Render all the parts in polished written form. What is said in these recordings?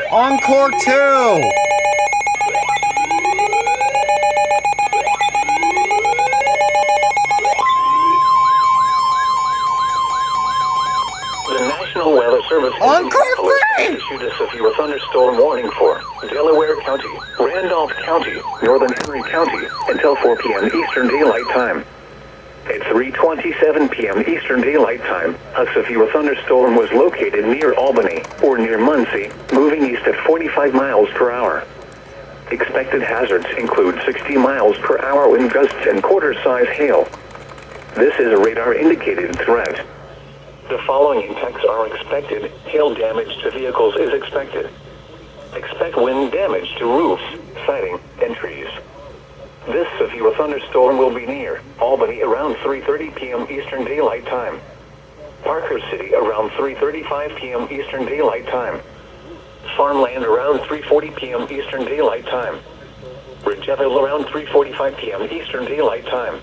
Encore 2! The National Weather Service issued a severe thunderstorm warning for Delaware County, Randolph County, Northern Henry County until 4 p.m. Eastern Daylight Time. At 3:27 p.m. Eastern Daylight Time, a severe thunderstorm was located near Albany, or near Muncie, moving east at 45 miles per hour. Expected hazards include 60 miles per hour wind gusts and quarter-size hail. This is a radar-indicated threat. The following impacts are expected. Hail damage to vehicles is expected. Expect wind damage to roofs, siding, and trees. This severe thunderstorm will be near Albany around 3:30 p.m. Eastern Daylight Time. Parker City around 3:35 p.m. Eastern Daylight Time. Farmland around 3:40 p.m. Eastern Daylight Time. Ridgeville around 3:45 p.m. Eastern Daylight Time.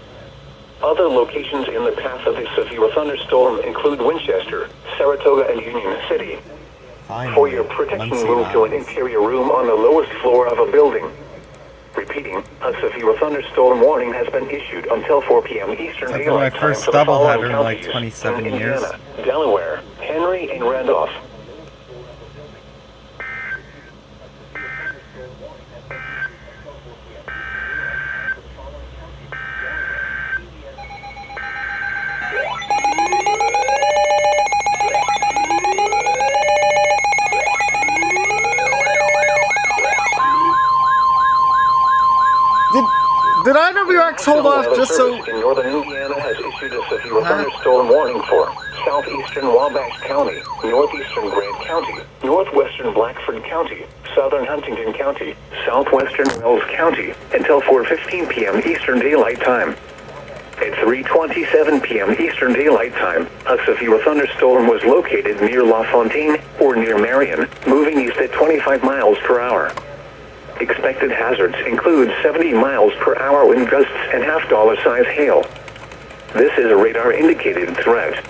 Other locations in the path of the severe thunderstorm include Winchester, Saratoga, and Union City. Finally, For your protection, move to an interior room on the lowest floor of a building. Repeating, a severe thunderstorm warning has been issued until 4 p.m. Eastern Except for Daylight my Time first for the following doubleheader in like counties: 27 in years. Indiana, Delaware, Henry, and Randolph. Did IWX hold off just so... in northern Indiana has issued a severe thunderstorm warning for southeastern Wabash County, northeastern Grant County, northwestern Blackford County, southern Huntington County, southwestern Wells County until 4:15 p.m. Eastern Daylight Time. At 3:27 p.m. Eastern Daylight Time, a severe thunderstorm was located near LaFontaine or near Marion, moving east at 25 miles per hour. Expected hazards include 70 miles per hour wind gusts and half-dollar-size hail. This is a radar-indicated threat.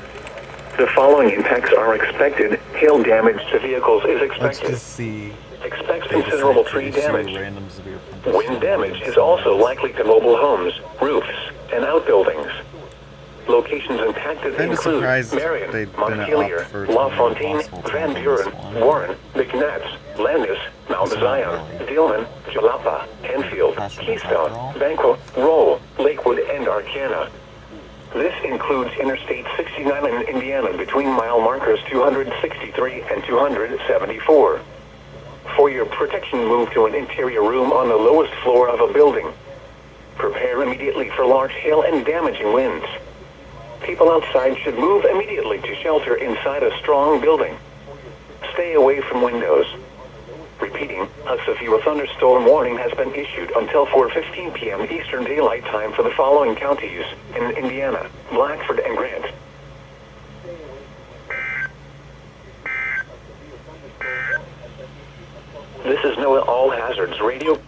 The following impacts are expected. Hail damage to vehicles is Let's expected. just see. Expect considerable tree damage. Wind damage is also likely to mobile homes, roofs, and outbuildings. Locations impacted Kinda include surprised Marion, they'd been Montpelier, up for LaFontaine, possible Van time on Buren, this one. Warren, McNabbs, Landis, Mount It's not Zion, really. Dillman, Jalapa, Enfield, Possible Keystone, after all. Banco, Roll, Lakewood, and Arcana. This includes Interstate 69 in Indiana between mile markers 263 and 274. For your protection, move to an interior room on the lowest floor of a building. Prepare immediately for large hail and damaging winds. People outside should move immediately to shelter inside a strong building. Stay away from windows. Repeating, a severe thunderstorm warning has been issued until 4:15 p.m. Eastern Daylight Time for the following counties in Indiana, Blackford, and Grant. This is NOAA All Hazards Radio.